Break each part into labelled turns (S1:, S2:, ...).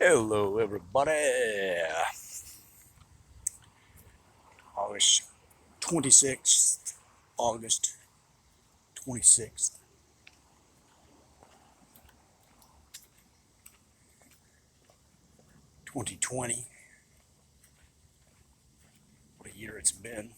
S1: Hello, everybody. August 26th. August 26th. 2020. What a year it's been.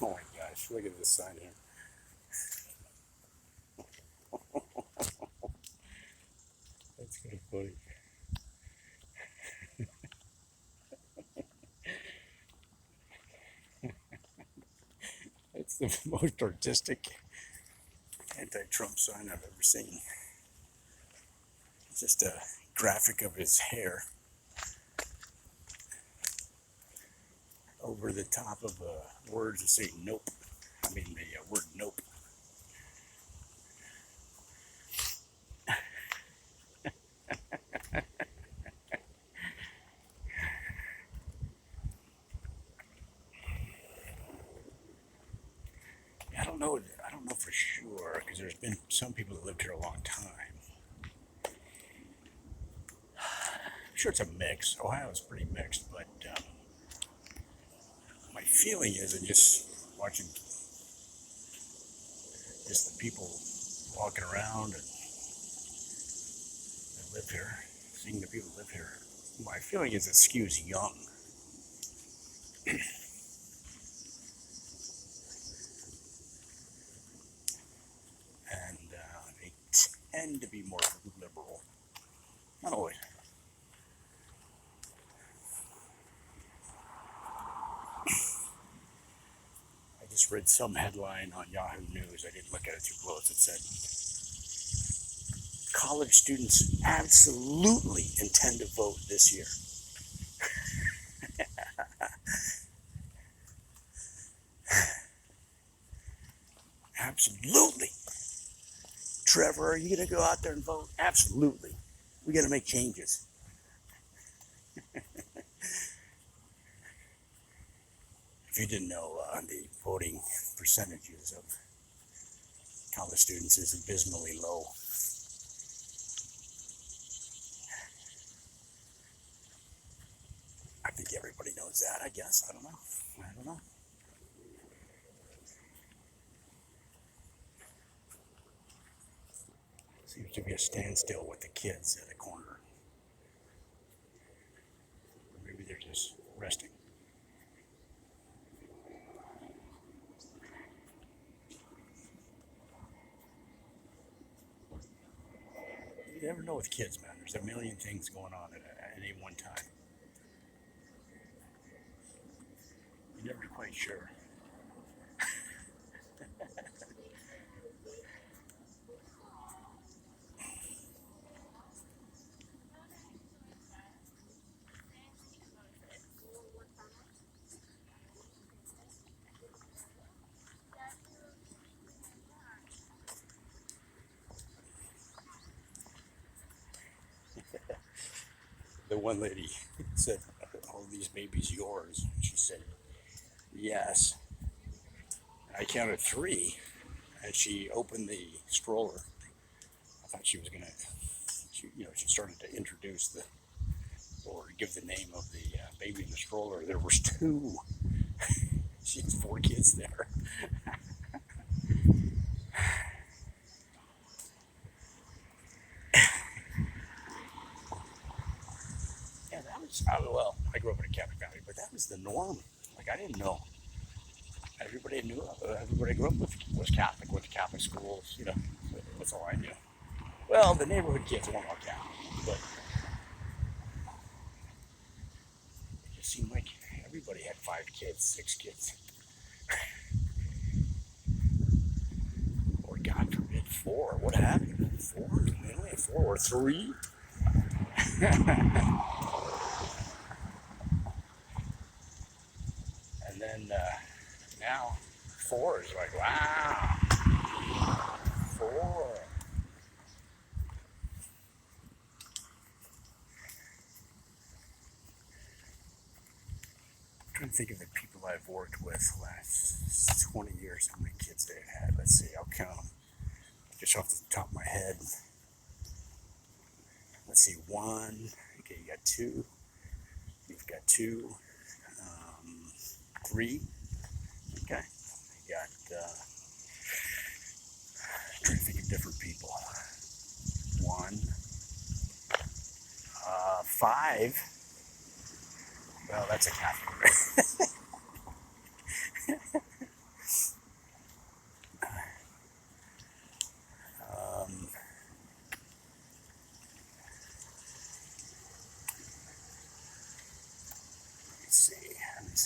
S1: Oh my gosh, look at this sign here. That's kind of funny. It's the most artistic anti-Trump sign I've ever seen. It's just a graphic of his hair over the top of words that say nope. I mean the word nope. I don't know. I don't know for sure because there's been some people that lived here a long time. I'm sure it's a mix. Ohio's pretty mixed, but my feeling is, and just watching just the people walking around and that live here, seeing the people that live here, my feeling is it skews young. And they tend to be more liberal. Not always. I just read some headline on Yahoo News. I didn't look at it too close. It said college students absolutely intend to vote this year. Absolutely. Trevor, are you going to go out there and vote? Absolutely. We got to make changes. If you didn't know, the voting percentages of college students is abysmally low. I think everybody knows that, I guess. I don't know. Seems to be a standstill with the kids at the corner. Or maybe they're just resting. You never know with kids, man. There's a million things going on at any one time. You're never quite sure. the one lady said, "All these babies yours?" She said, "Yes." And I counted three, and she opened the stroller. I thought she was gonna, she started to introduce the or give the name of the baby in the stroller. There was two. She had four kids there. Yeah, that was well. I grew up in a Catholic family, but that was the norm. Like I didn't know. Everybody knew. Everybody I grew up with was Catholic. Went to Catholic schools. That's all I knew. Well, the neighborhood kids weren't all Catholic, but it just seemed like everybody had five kids, six kids, or God forbid, four. What happened? Four? They only had four or three. And then now four is like, wow, four. I'm trying to think of the people I've worked with the last 20 years, how many kids they've had. Let's see, I'll count them just off the top of my head. Let's see, one. Okay, you got two. You've got two. Three. Okay. You got, trying to think of different people. One. Five. Well, that's a Catholic.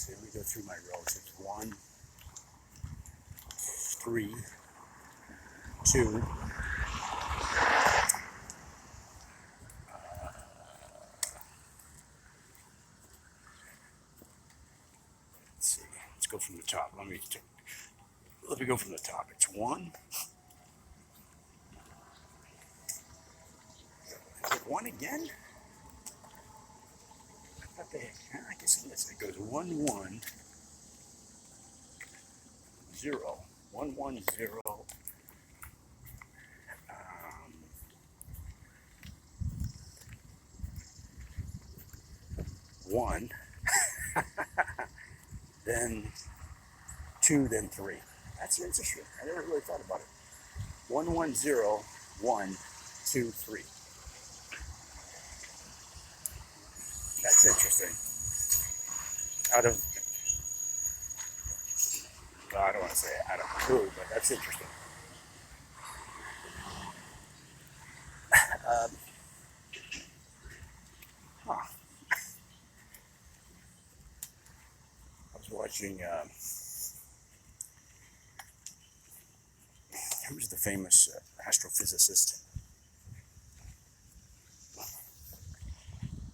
S1: Let me go through my relatives. One, three, two, let's see, let's go from the top. Let me go from the top. It's one. Is it one again? I thought I guess it goes 1 1 0 1 1 0 1, then 2, then 3. That's interesting. I never really thought about it. 1 1 0 1 2 3. That's interesting. Out of, well, I don't want to say out of clue, but that's interesting. Um, huh. I was watching. Who was the famous astrophysicist? I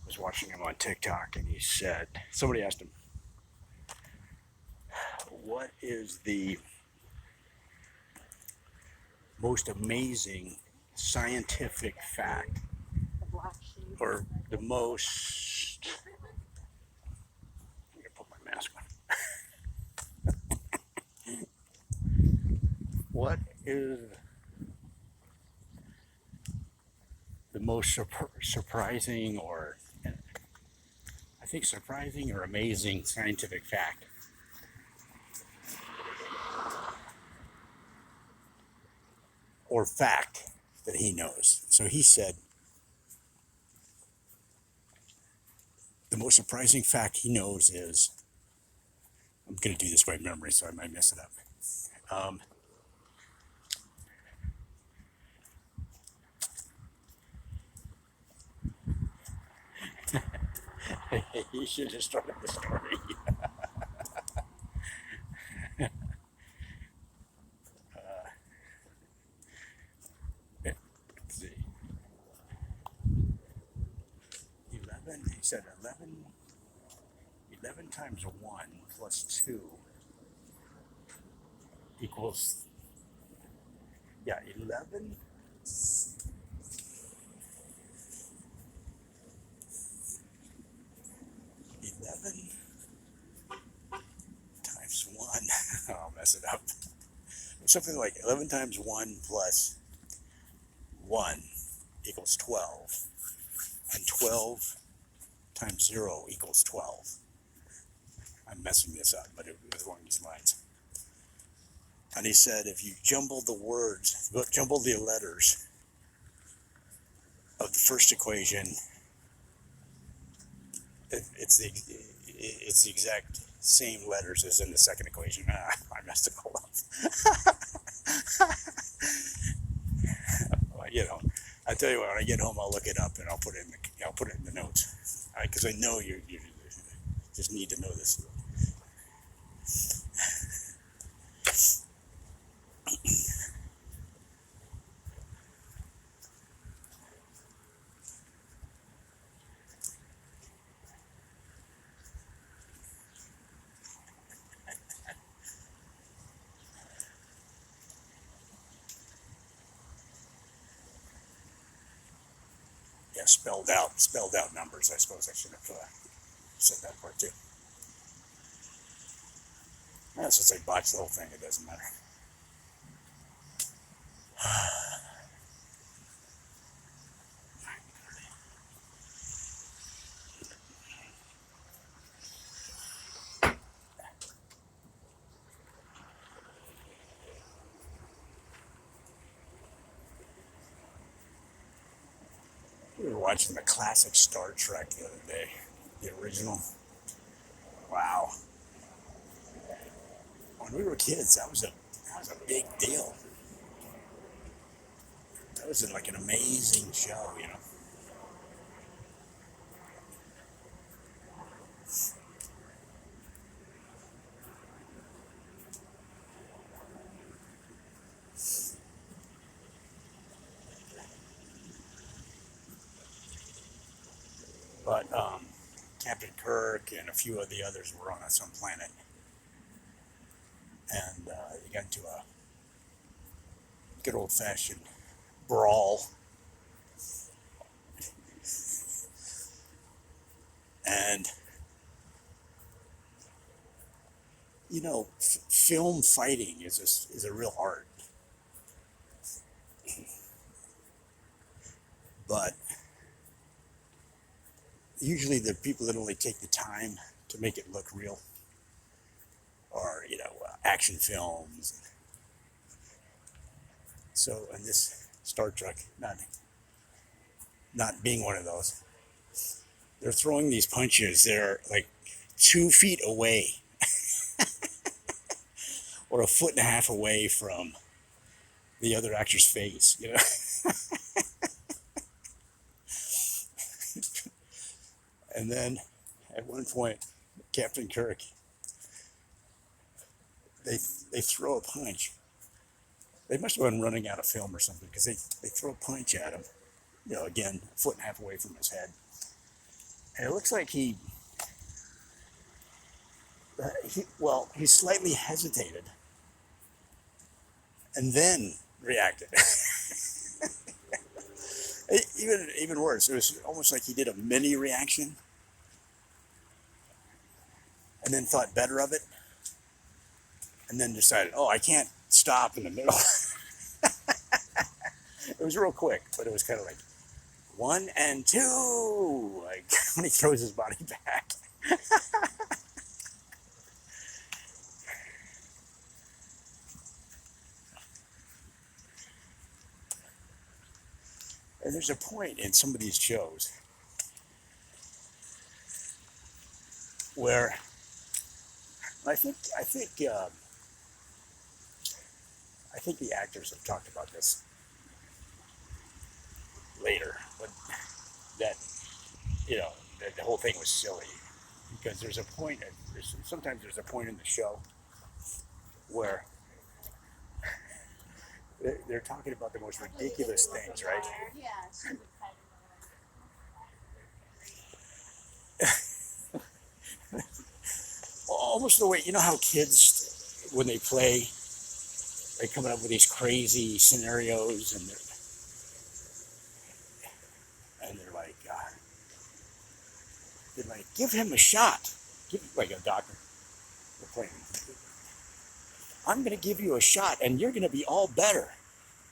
S1: was watching him on TikTok, and he said, somebody asked him, "What is the most amazing scientific fact, or the most?" I'm gonna put my mask on. What is the most surprising, or I think surprising or amazing scientific fact? Or fact that he knows. So he said the most surprising fact he knows is, I'm going to do this by memory, so I might mess it up. He should have started the story. Let's see. 11, he said 11 times 1 plus 2 equals, yeah, 11. something like 11 times 1 plus 1 equals 12, and 12 times 0 equals 12. I'm messing this up, but it was along these lines. And he said if you jumble the words, jumble the letters of the first equation, it's the exact same letters as in the second equation. I messed it all up. Well, I tell you what, when I get home, I'll look it up and I'll put it in the notes, because I know you just need to know this. Yeah, spelled out numbers. I suppose I should have said that part too. Since I botched the whole thing, it doesn't matter. We were watching the classic Star Trek the other day, the original. Wow. When we were kids, that was a big deal. That was like an amazing show. But Captain Kirk and a few of the others were on some planet, and they got into a good old-fashioned brawl. And film fighting is a real art, but usually the people that only take the time to make it look real are action films. So in this Star Trek, not being one of those, they're throwing these punches. They're like 2 feet away or a foot and a half away from the other actor's face. And then at one point, Captain Kirk, they throw a punch. They must have been running out of film or something, because they throw a punch at him, again, a foot and a half away from his head. And it looks like he slightly hesitated and then reacted. Even worse, it was almost like he did a mini reaction and then thought better of it, and then decided, I can't stop in the middle. It was real quick, but it was kind of like 1 and 2, like when he throws his body back. And there's a point in some of these shows where I think the actors have talked about this later, but that the whole thing was silly, because sometimes there's a point in the show where they're talking about the most ridiculous things, right? Almost the way, how kids, when they play, they're coming up with these crazy scenarios, and they're like, give him a shot. Like a doctor. They're playing. I'm going to give you a shot and you're going to be all better.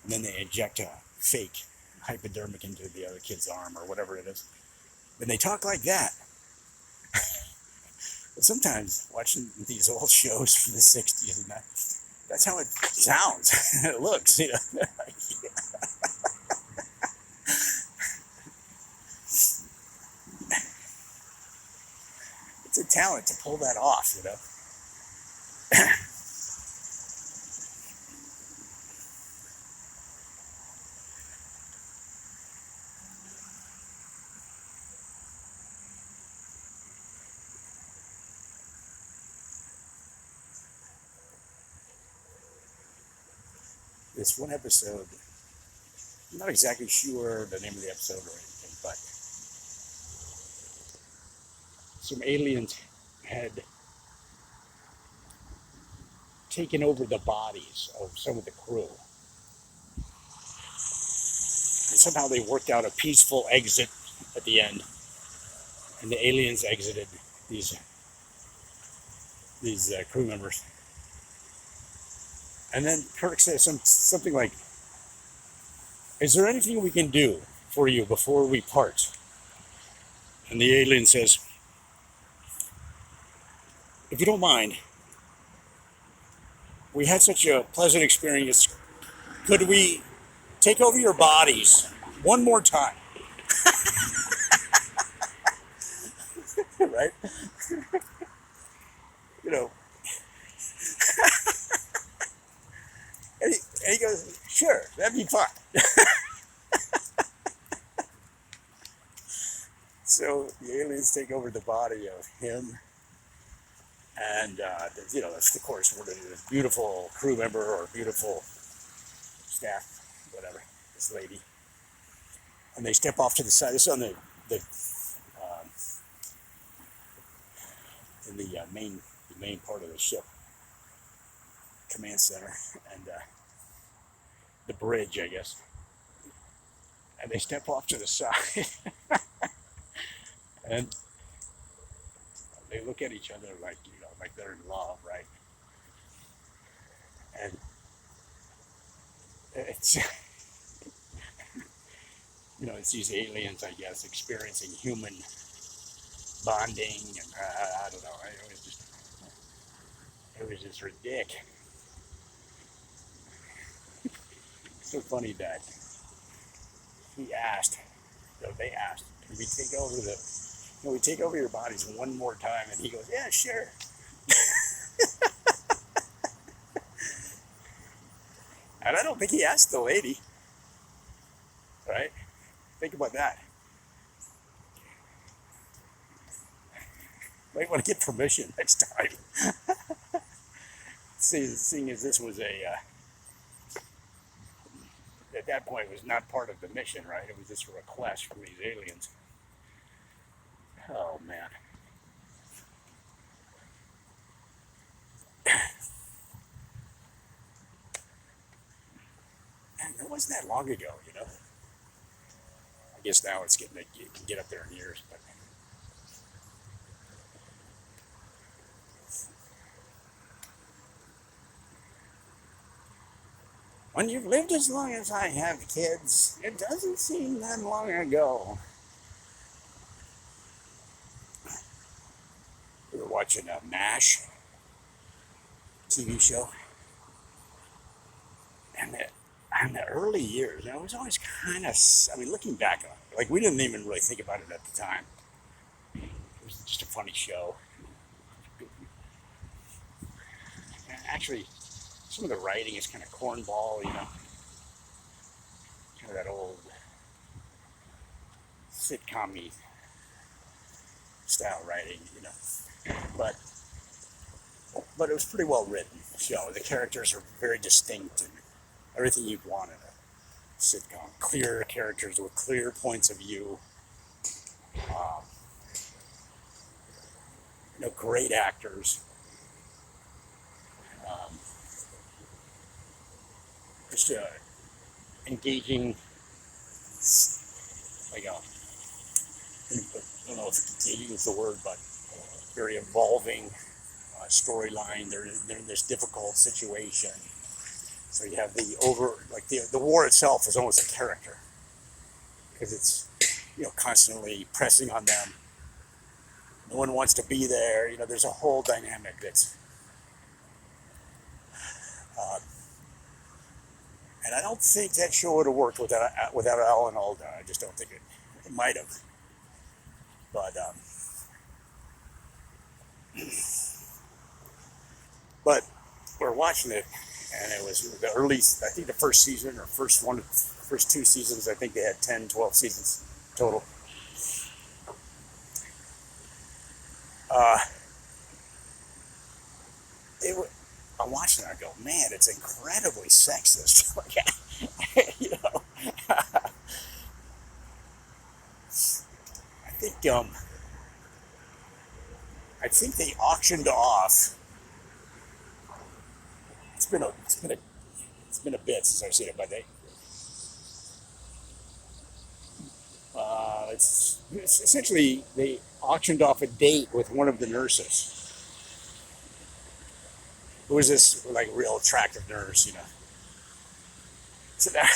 S1: And then they inject a fake hypodermic into the other kid's arm or whatever it is. And they talk like that. But sometimes watching these old shows from the 60s and that's how it sounds. It looks, you know. It's a talent to pull that off, you know. This one episode, I'm not exactly sure the name of the episode or anything, but some aliens had taken over the bodies of some of the crew. And somehow they worked out a peaceful exit at the end. And the aliens exited these crew members. And then Kirk says something like, "Is there anything we can do for you before we part?" And the alien says, "If you don't mind, we had such a pleasant experience. Could we take over your bodies one more time?" Right? You know. And he goes, "Sure, that'd be fun." So the aliens take over the body of him, and you know, of course, we're this beautiful crew member or beautiful staff, whatever, this lady, and they step off to the side. This is on the um, in the main part of the ship, command center, and the bridge, I guess. And they step off to the side, and they look at each other like, you know, like they're in love, right? And it's, you know, it's these aliens, I guess, experiencing human bonding, and I don't know. It was just ridiculous. So funny that he asked, so they asked, can we take over your bodies one more time? And he goes, "Yeah, sure." And I don't think he asked the lady, right? Think about that. Might want to get permission next time. Seeing as this was at that point, it was not part of the mission, right? It was just a request from these aliens. Oh, man. And it wasn't that long ago, you know. I guess now it's getting to get up there in years, but when you've lived as long as I have, kids, it doesn't seem that long ago. We were watching a MASH TV show, and the early years, and it was always kind of, I mean, looking back on it, like we didn't even really think about it at the time. It was just a funny show. And actually, some of the writing is kind of cornball, you know, kind of that old sitcom-y style writing, you know. But it was pretty well written show. The characters are very distinct and everything you'd want in a sitcom. Clear characters with clear points of view. Um, you know, great actors. Um, just engaging, like I don't know if engaging is the word, but very involving storyline. They're in this difficult situation. So you have the war itself is almost a character because it's constantly pressing on them. No one wants to be there. There's a whole dynamic that's, uh, and I don't think that show would have worked without Alan Alda. I just don't think it might have. But but we're watching it, and it was the early. I think the first season or first two seasons. I think they had 10, 12 seasons total. Uh, it was, I'm watching it. I go, man, it's incredibly sexist. you know, I think I think they auctioned off. It's been a bit since I've seen it, but it's essentially they auctioned off a date with one of the nurses. Who was this like real attractive nurse. So now,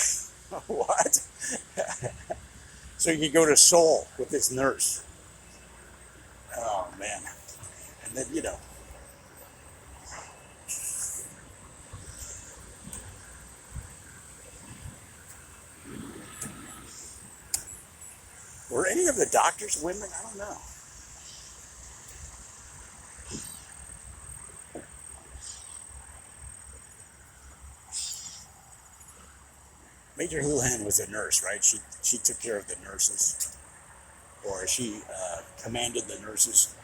S1: what? So you could go to Seoul with this nurse. Oh man. And then were any of the doctors women? I don't know. Major Houlihan was a nurse, right? She took care of the nurses, or she commanded the nurses.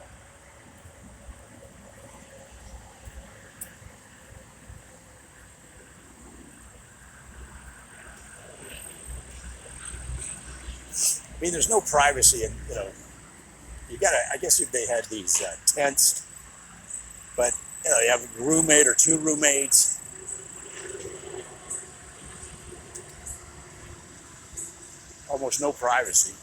S1: I mean, there's no privacy, and you gotta. I guess if they had these tents, but you have a roommate or two roommates. Almost no privacy.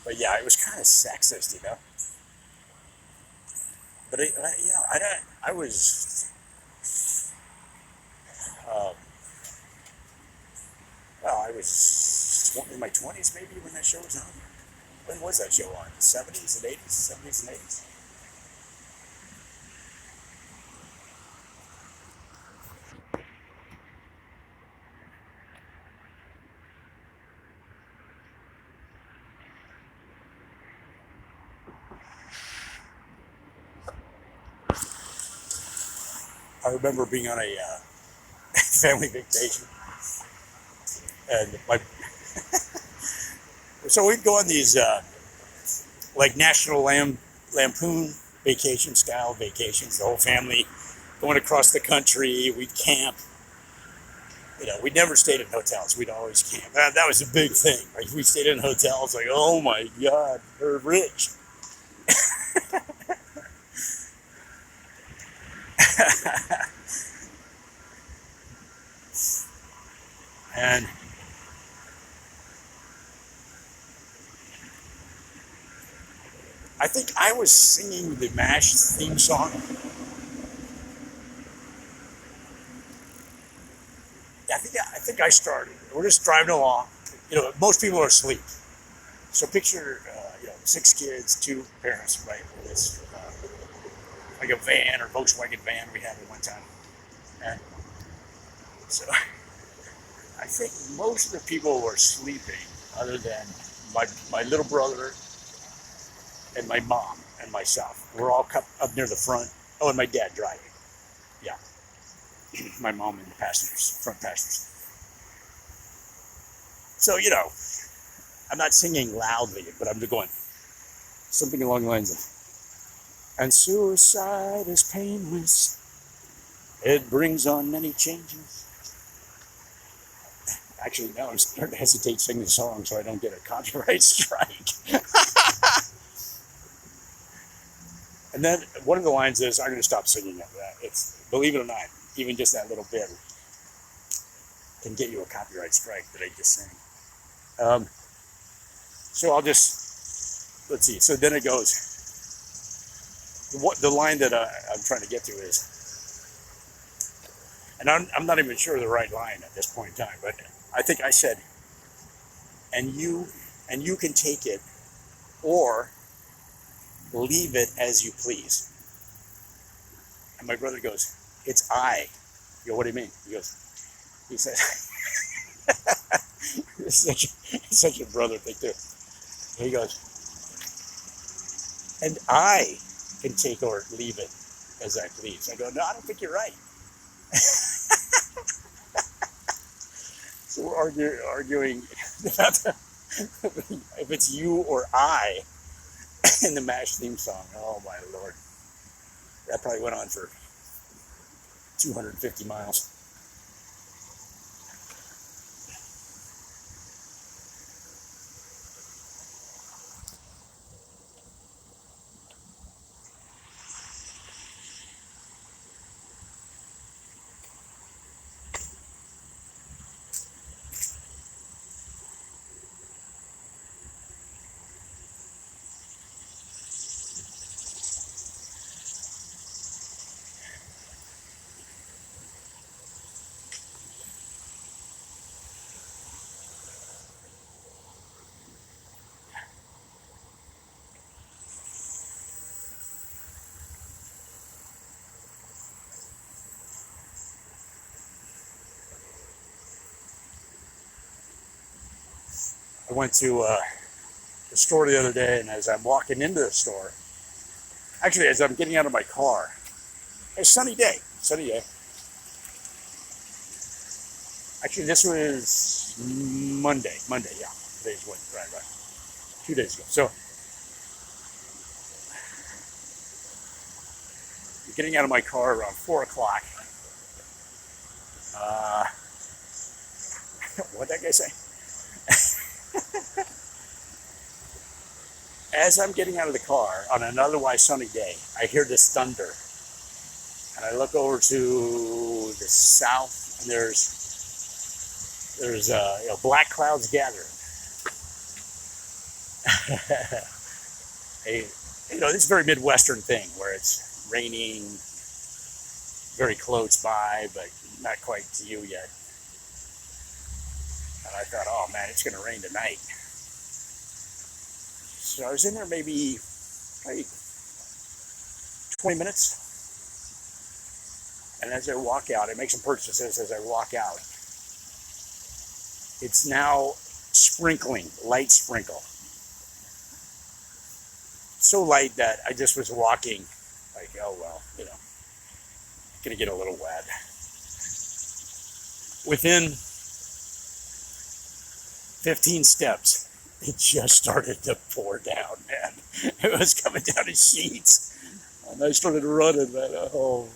S1: But yeah, it was kind of sexist. But I don't. I was. Um, well, I was in my 20s maybe when that show was on. When was that show on? 70s and 80s? 70s and 80s? I remember being on a family vacation, and so we'd go on these like National Lampoon vacation style vacations. The whole family going across the country. We'd camp. We never stayed in hotels. We'd always camp. That was a big thing. Like we stayed in hotels. Like, oh my God, they're rich. And I think I was singing the MASH theme song. I think I started. We're just driving along. Most people are asleep. So picture, 6 kids, 2 parents, right? With this, like a van or Volkswagen van we had at one time. And so I think most of the people were sleeping, other than my little brother and my mom and myself. We're all up near the front. Oh, and my dad driving. Yeah. My mom in the front passengers. So, I'm not singing loudly, but I'm going something along the lines of, and suicide is painless. It brings on many changes. Actually, now I'm starting to hesitate singing the song so I don't get a copyright strike. And then one of the lines is, I'm going to stop singing after that. It's, believe it or not, even just that little bit can get you a copyright strike that I just sang. So I'll just, let's see. So then it goes, what the line that I'm trying to get to is, and I'm not even sure of the right line at this point in time, but I think I said, and you can take it or leave it as you please. And my brother goes, it's I. You go, what do you mean? He says, it's such a brother thing too. He goes, and I can take or leave it as I please. I go, no, I don't think you're right. So we're arguing about if it's you or I in the MASH theme song. Oh my Lord. That probably went on for 250 miles. I went to the store the other day, and as I'm walking into the store, actually as I'm getting out of my car, it's a sunny day. Actually, this was Monday, yeah. Today's what, right. 2 days ago. So, getting out of my car around 4 o'clock. What'd that guy say? As I'm getting out of the car on an otherwise sunny day, I hear this thunder. And I look over to the south, and there's black clouds gathering. This very Midwestern thing where it's raining very close by, but not quite to you yet. And I thought, oh man, it's going to rain tonight. So I was in there maybe 20 minutes. And as I walk out, I make some purchases as I walk out. It's now sprinkling, light sprinkle. So light that I just was walking like, oh well, gonna get a little wet. Within 15 steps, it just started to pour down, man. It was coming down in sheets. And I started running, man. Oh.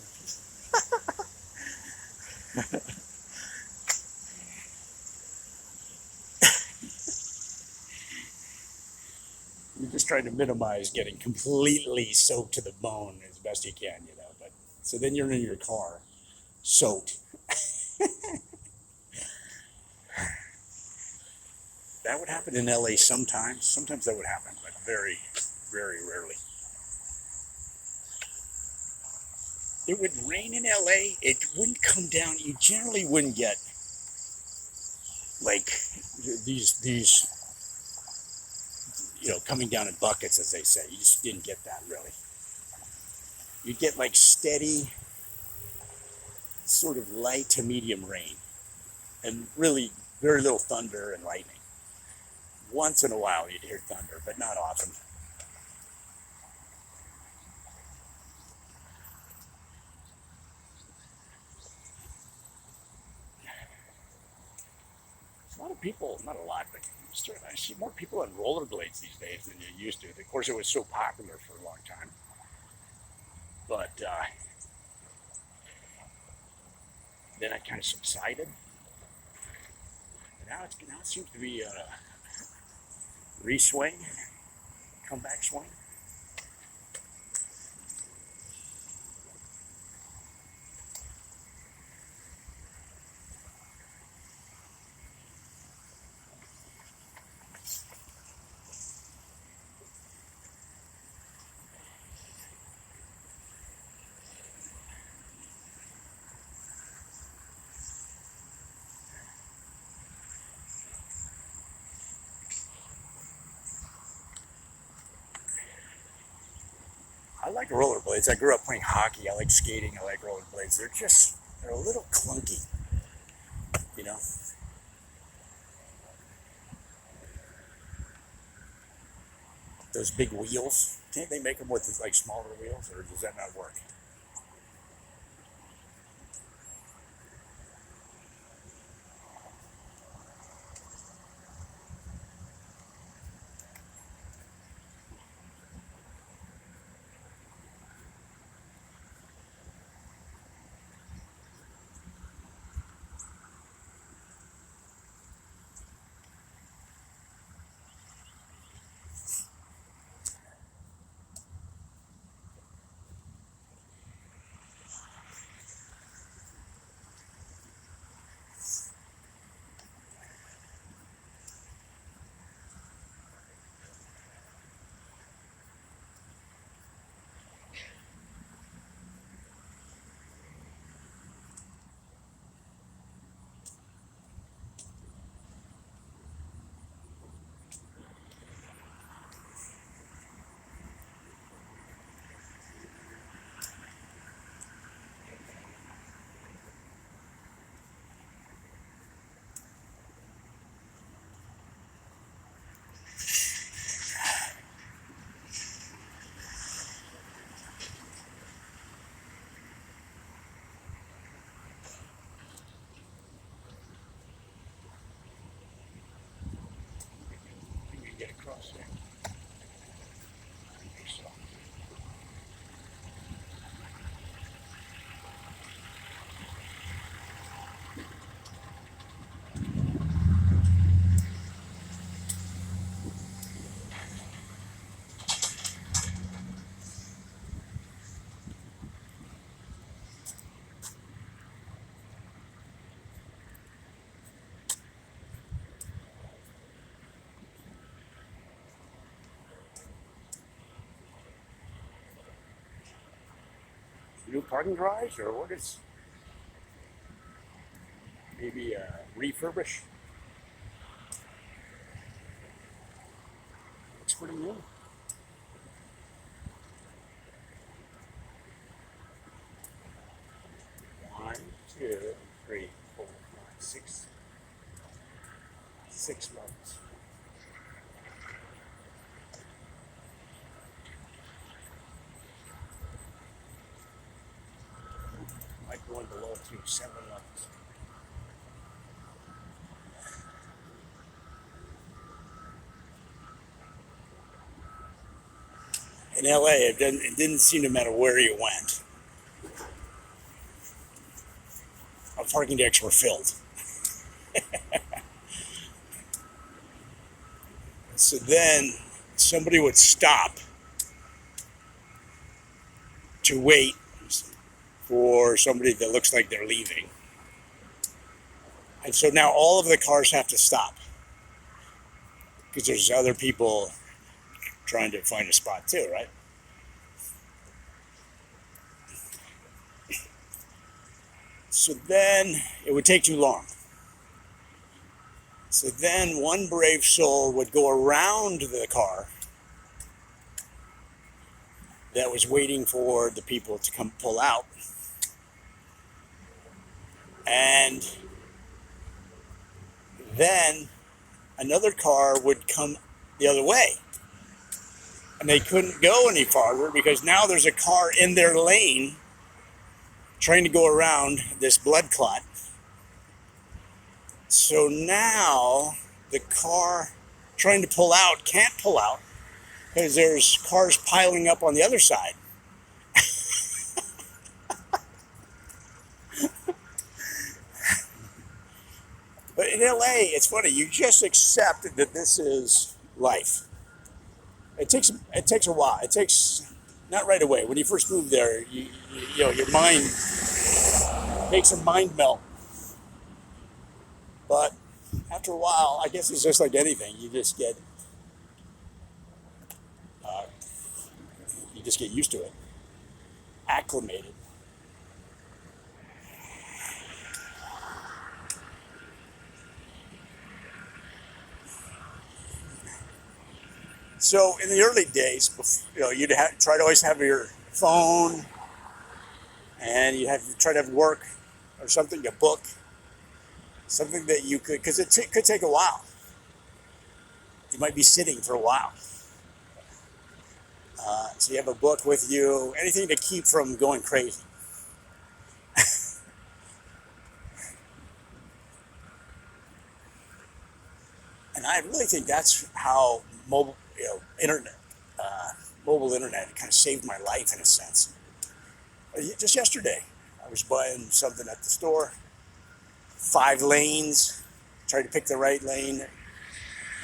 S1: You're just trying to minimize getting completely soaked to the bone as best you can, But so then you're in your car, soaked. That would happen in LA sometimes. Sometimes that would happen, but very, very rarely. It would rain in LA. It wouldn't come down. You generally wouldn't get like these coming down in buckets, as they say. You just didn't get that really. You'd get like steady, sort of light to medium rain, and really very little thunder and lightning. Once in a while you'd hear thunder, but not often. A lot of people, not a lot, but I see more people on rollerblades these days than you used to. Of course, it was so popular for a long time. But then it kind of subsided. Now it seems to be a re-swing, comeback swing. like rollerblades. I grew up playing hockey. I like skating. I like rollerblades. They're a little clunky, you know. Those big wheels. Can't they make them with like smaller wheels, or does that not work? Can you get across there? I think so. New parking garage, or what is maybe refurbish? Looks pretty new. One, two, three, four, five, six. 6 months. Might go in below to 7 months. In LA, it didn't seem to matter where you went. Our parking decks were filled. So then somebody would stop to wait for somebody that looks like they're leaving. And so now all of the cars have to stop because there's other people trying to find a spot too, right? So then it would take too long. So then one brave soul would go around the car that was waiting for the people to come pull out. And then another car would come the other way. And they couldn't go any farther because now there's a car in their lane trying to go around this blood clot. So now the car trying to pull out can't pull out because there's cars piling up on the other side. But in LA, it's funny. You just accept that this is life. It takes a while. It takes not right away. When you first move there, you know your mind makes a mind melt. But after a while, I guess it's just like anything. Uh, you just get used to it, acclimated. So in the early days, you'd try to always have your phone, and you have to try to have work or something, a book, something that you could, because it could take a while. You might be sitting for a while. So you have a book with you, anything to keep from going crazy. And I really think that's how mobile internet kind of saved my life in a sense. Just yesterday, I was buying something at the store, 5 lanes, tried to pick the right lane.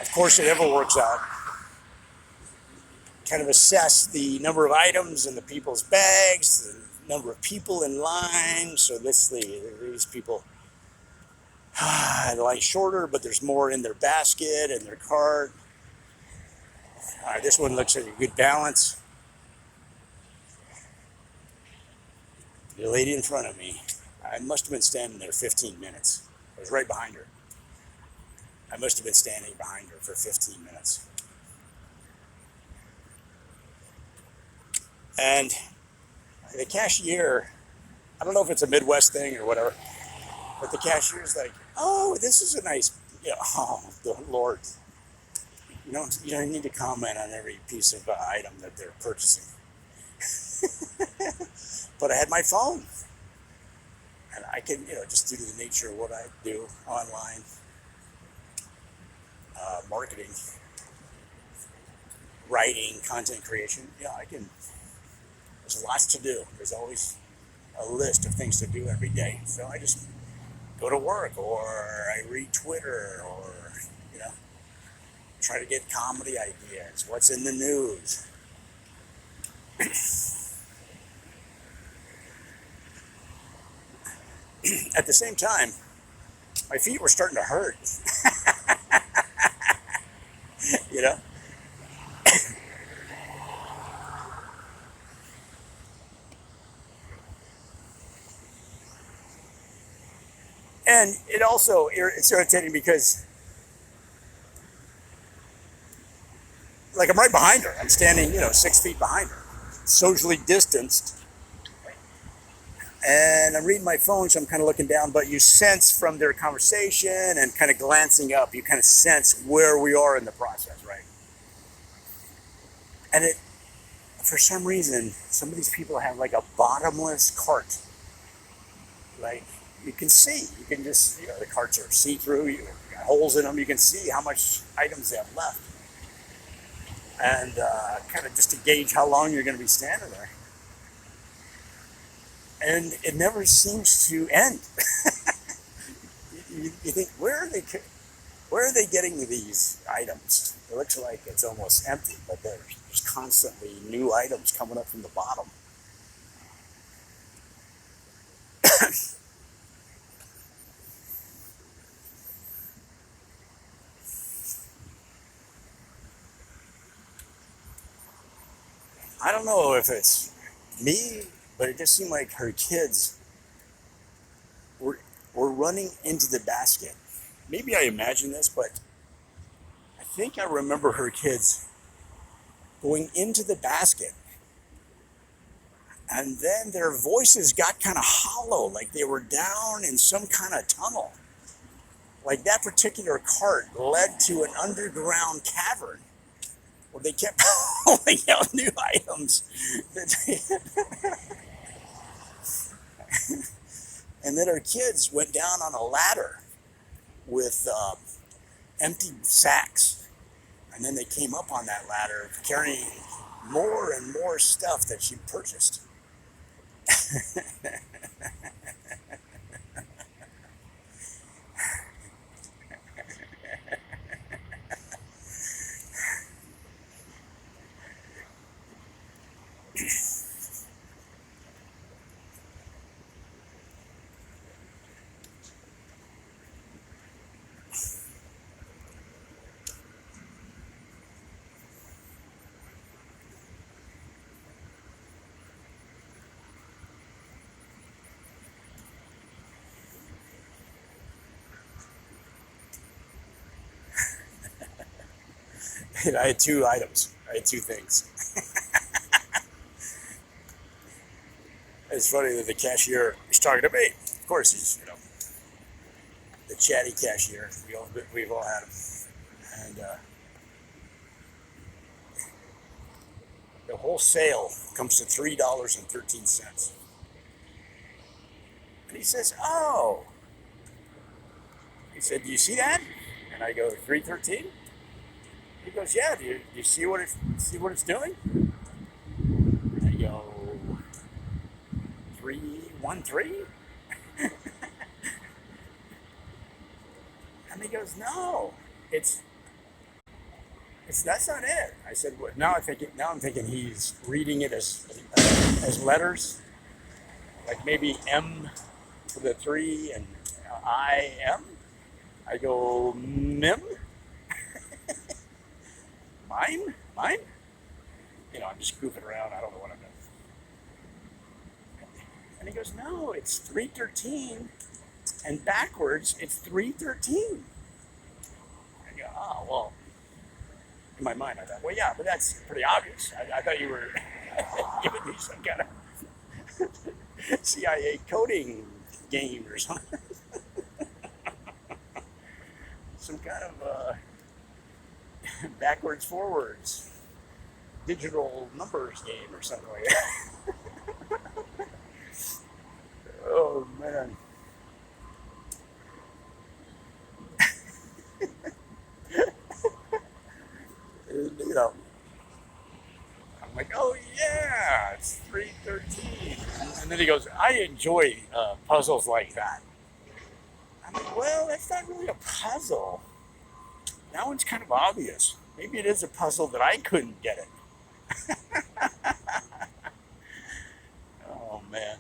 S1: Of course, it never works out. Kind of assess the number of items in the people's bags, the number of people in line. So these people, the line's shorter, but there's more in their basket and their cart. This one looks like a good balance. The lady in front of me, I must have been standing there 15 minutes. I was right behind her. I must have been standing behind her for 15 minutes. And the cashier, I don't know if it's a Midwest thing or whatever, but the cashier's like, oh, this is a nice, oh, the Lord. You don't need to comment on every piece of item that they're purchasing. But I had my phone. And I can, just due to the nature of what I do online, marketing, writing, content creation, there's lots to do. There's always a list of things to do every day. So I just go to work, or I read Twitter, or, try to get comedy ideas, what's in the news. At the same time, my feet were starting to hurt. you know? And it's irritating because, like, I'm right behind her. I'm standing, 6 feet behind her, socially distanced. And I'm reading my phone, so I'm kind of looking down, but you sense from their conversation and kind of glancing up, you kind of sense where we are in the process, right? And for some reason, some of these people have like a bottomless cart. Like, you can just, the carts are see-through, you got holes in them, you can see how much items they have left. And kind of just to gauge how long you're going to be standing there. And it never seems to end. you think, where are they getting these items? It looks like it's almost empty, but there's constantly new items coming up from the bottom. I don't know if it's me, but it just seemed like her kids were running into the basket. Maybe I imagine this, but I think I remember her kids going into the basket, and then their voices got kind of hollow, like they were down in some kind of tunnel. Like that particular cart led to an underground cavern where they kept pulling out new items. And then our kids went down on a ladder with empty sacks. And then they came up on that ladder carrying more and more stuff that she purchased. I had 2 items. I had 2 things. it's funny that the cashier is talking to me. Of course, he's the chatty cashier. We've all had him, and the whole sale comes to $3.13. And he says, "Oh," he said, "Do you see that?" And I go, "313." He goes, "Yeah. Do you see what it's doing?" I go, 313. And he goes, "No, it's that's not it." I said, well, now I'm thinking he's reading it as letters, like maybe M for the three and I M. I go, "Mim, mine." I'm just goofing around. I don't know what I'm doing. And he goes, "No, it's 313, and backwards it's 313." I go, "Oh well." In my mind, I thought, well, yeah, but that's pretty obvious. I thought you were giving me some kind of CIA coding game or something, some kind of backwards, forwards, digital numbers game or something like that. Oh man. You know, I'm like, "Oh yeah, it's 313." And then he goes, "I enjoy puzzles like that." I'm like, "Well, that's not really a puzzle. That one's kind of obvious. Maybe it is a puzzle that I couldn't get it." Oh man.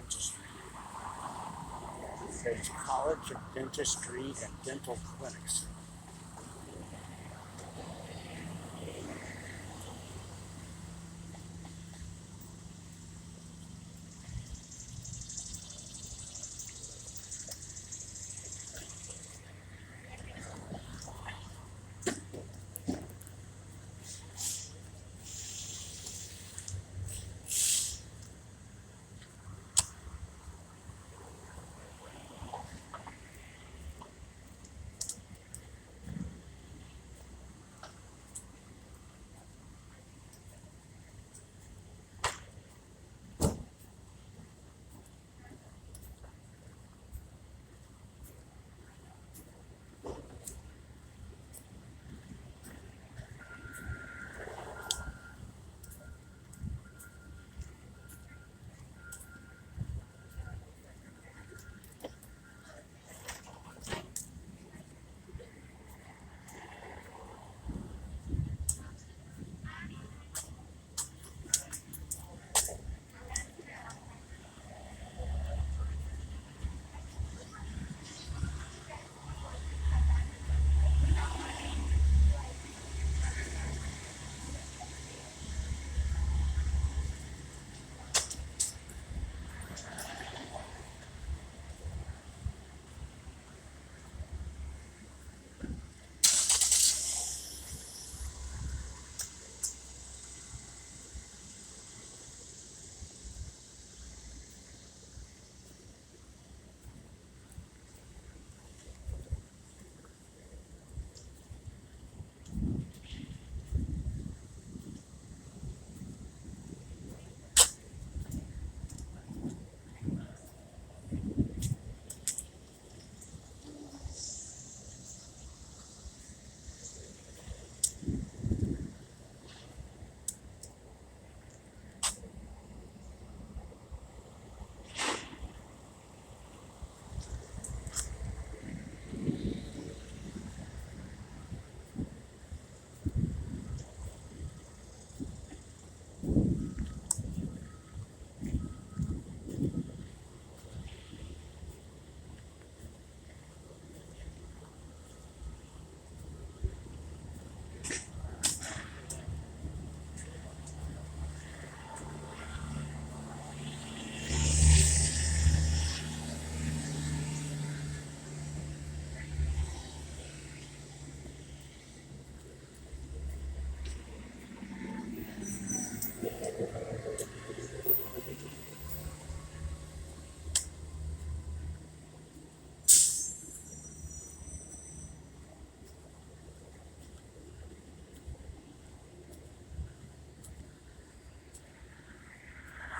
S1: Dentistry. It says College of Dentistry and Dental Clinics.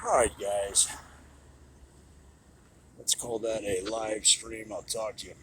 S1: Alright, guys. Let's call that a live stream. I'll talk to you.